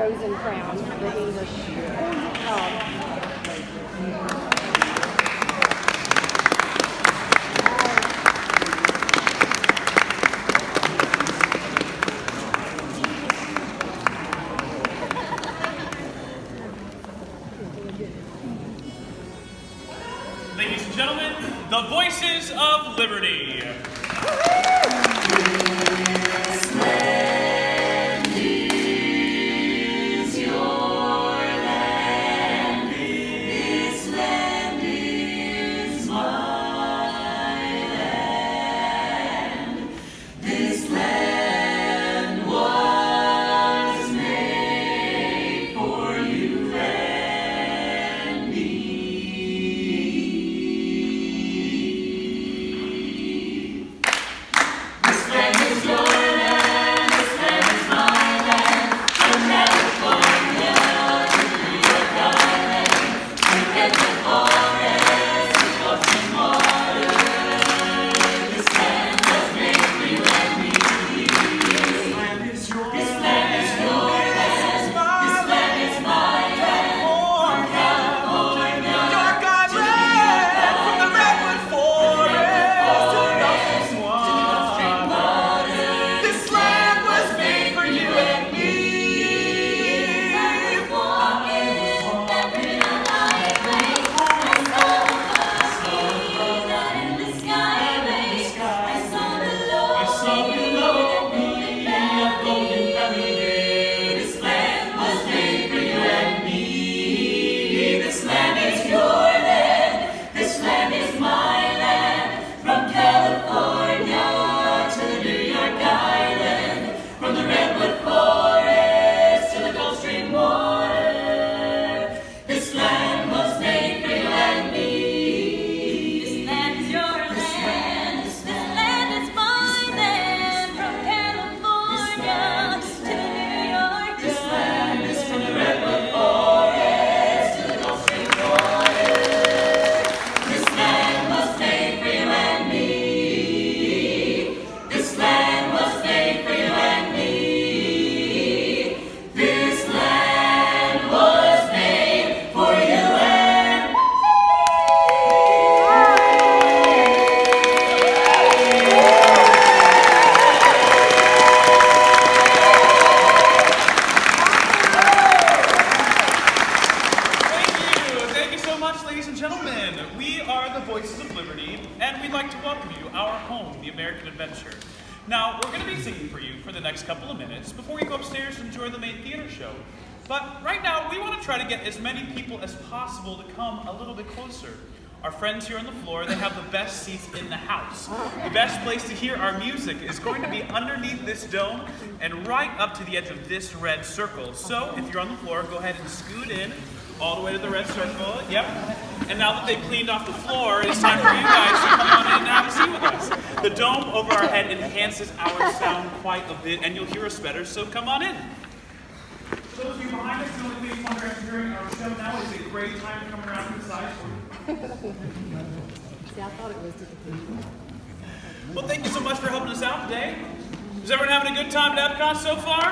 Rosencrantz, the English. Ladies and gentlemen, the Voices of Liberty. Ladies and gentlemen, we are the Voices of Liberty, and we'd like to welcome you to our home, the American Adventure. Now, we're going to be singing for you for the next couple of minutes before you go upstairs and enjoy the main theater show. But right now, we want to try to get as many people as possible to come a little bit closer. Our friends here on the floor, they have the best seats in the house. The best place to hear our music is going to be underneath this dome and right up to the edge of this red circle. So, if you're on the floor, go ahead and scoot in all the way to the red circle. Yep. And now that they've cleaned off the floor, it's time for you guys to come on in and have a seat with us. The dome over our head enhances our sound quite a bit, and you'll hear us better, so come on in. For those of you behind us, the only thing wondering during our show now is a great time to come around to the side. See, I thought it was to the people. Well, thank you so much for helping us out today. Is everyone having a good time at Epcot so far?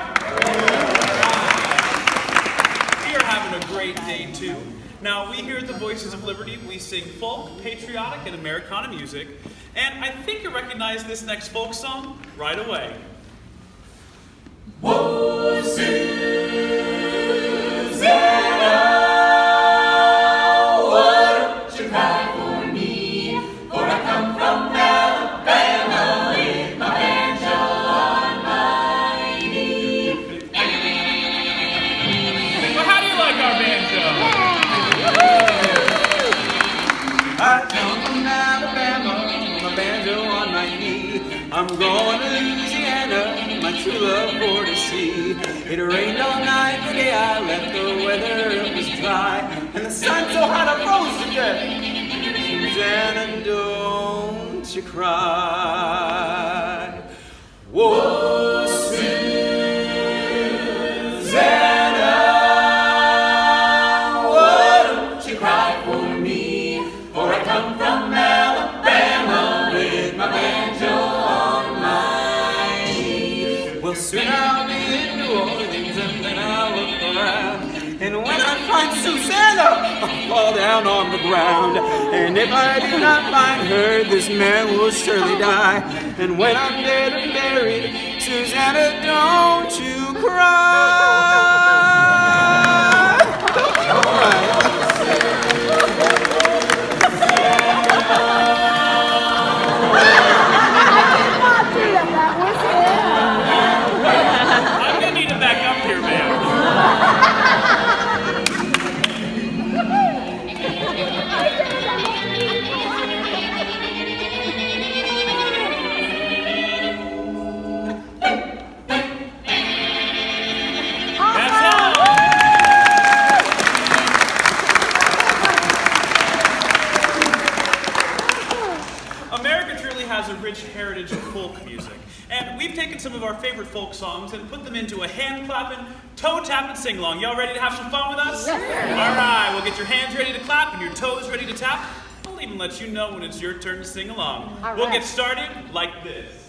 We are having a great day, too. Now, we here at the Voices of Liberty, we sing folk, patriotic, and Americana music. And I think you recognize this next folk song right away. Whoa, Susanna, why don't you cry for me? For I come from Alabama with my banjo on my knee. Well, how do you like our banjo? I come from Alabama with my banjo on my knee. I'm going to Louisiana, my true love for to see. It rained all night the day I left, the weather was dry, and the sun so hot I froze to death. Susanna, don't you cry. Whoa, Susanna, why don't you cry for me? For I come from Alabama with my banjo on my knee. Well, soon I'll be in New Orleans, and then I'll look for And when I find Susanna, I'll fall down on the ground. And if I do not find her, this man will surely die. And when I'm dead and buried, Susanna, don't you cry. I'm gonna need to back up here, man. That's all. America truly has a rich heritage of folk music, and we've taken some of our favorite folk songs and put them into a hand-clapping, toe-tapping sing-along. Y'all ready to have some fun with us? All right, well, get your hands ready to clap and your toes ready to tap. I'll even let you know when it's your turn to sing along. All We'll right. get started like this.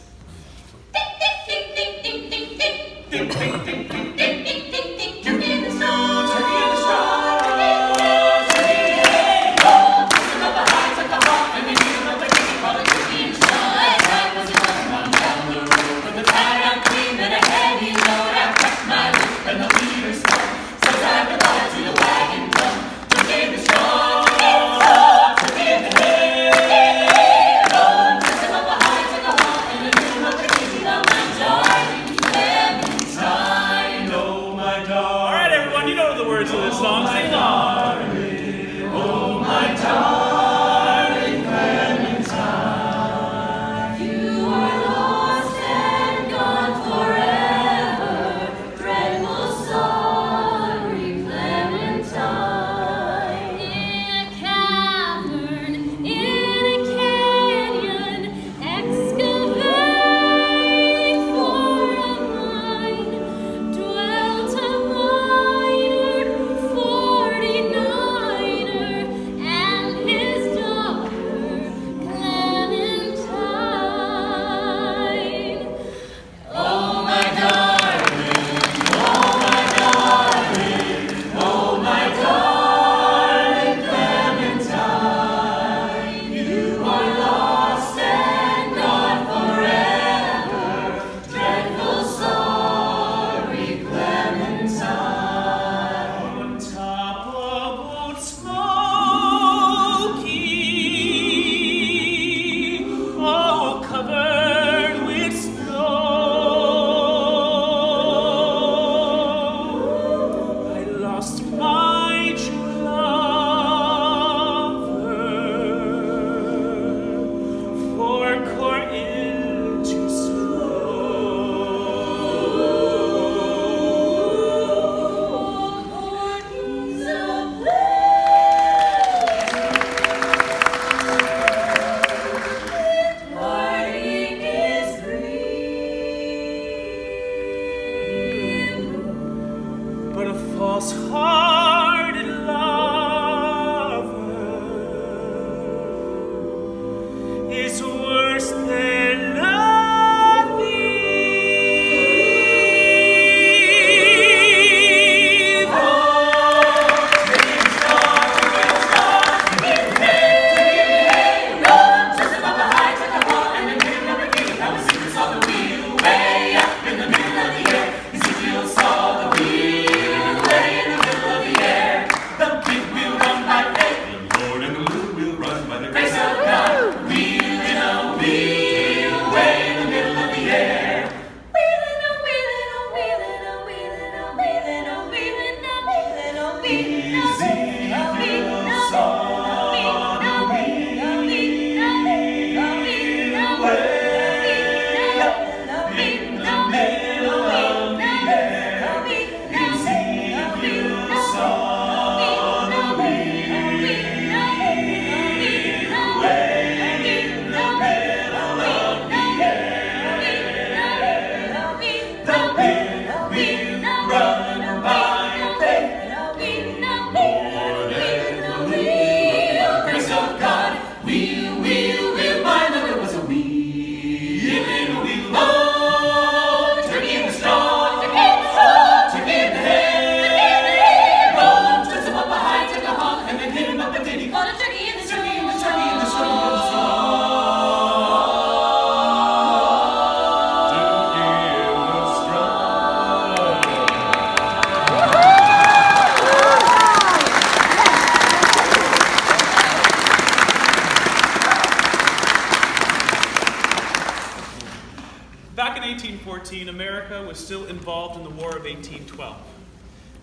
Back in 1814, America was still involved in the War of 1812.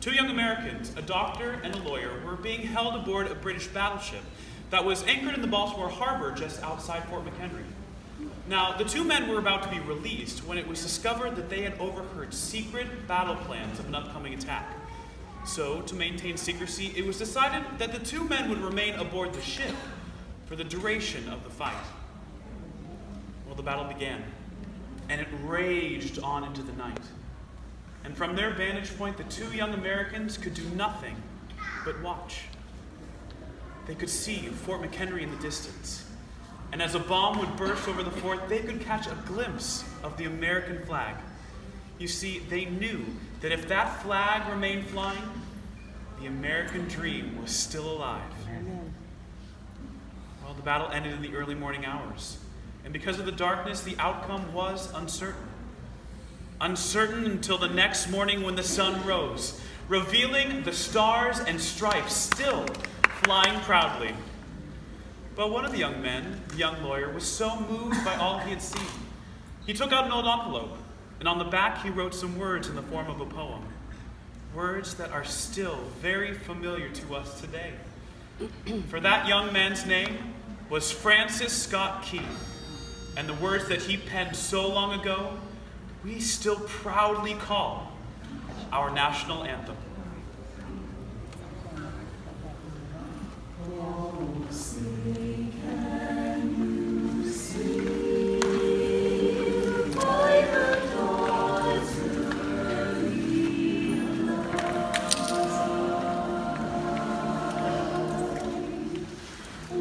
Two young Americans, a doctor and a lawyer, were being held aboard a British battleship that was anchored in the Baltimore Harbor just outside Fort McHenry. Now, the two men were about to be released when it was discovered that they had overheard secret battle plans of an upcoming attack. So, to maintain secrecy, it was decided that the two men would remain aboard the ship for the duration of the fight. Well, the battle began, and it raged on into the night. And from their vantage point, the two young Americans could do nothing but watch. They could see Fort McHenry in the distance, and as a bomb would burst over the fort, they could catch a glimpse of the American flag. You see, they knew that if that flag remained flying, the American dream was still alive. Well, the battle ended in the early morning hours, and because of the darkness, the outcome was uncertain. Uncertain until the next morning when the sun rose, revealing the stars and stripes still flying proudly. But one of the young men, the young lawyer, was so moved by all he had seen. He took out an old envelope, and on the back he wrote some words in the form of a poem. Words that are still very familiar to us today. For that young man's name was Francis Scott Key, and the words that he penned so long ago, we still proudly call our national anthem.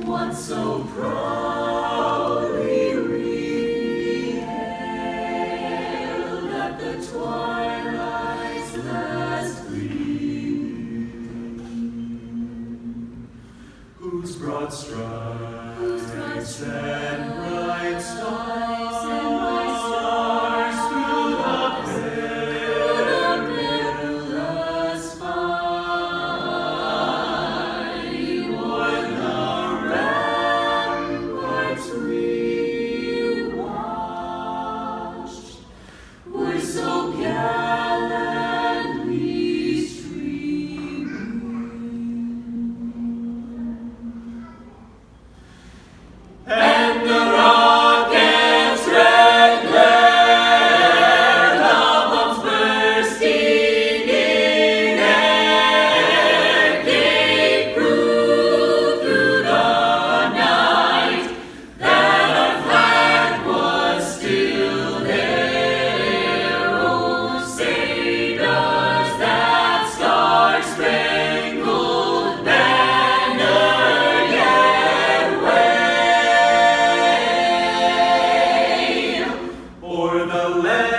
Once so proudly we hailed at the twilight's last gleam, whose broad stripes and bright stars through the perilous fight o'er the ramparts we watched were so gallantly streaming, and the rocket's red glare, the bombs bursting in air, gave proof through the night that our flag was still there. Oh, say does that star-spangled banner yet wave o'er the land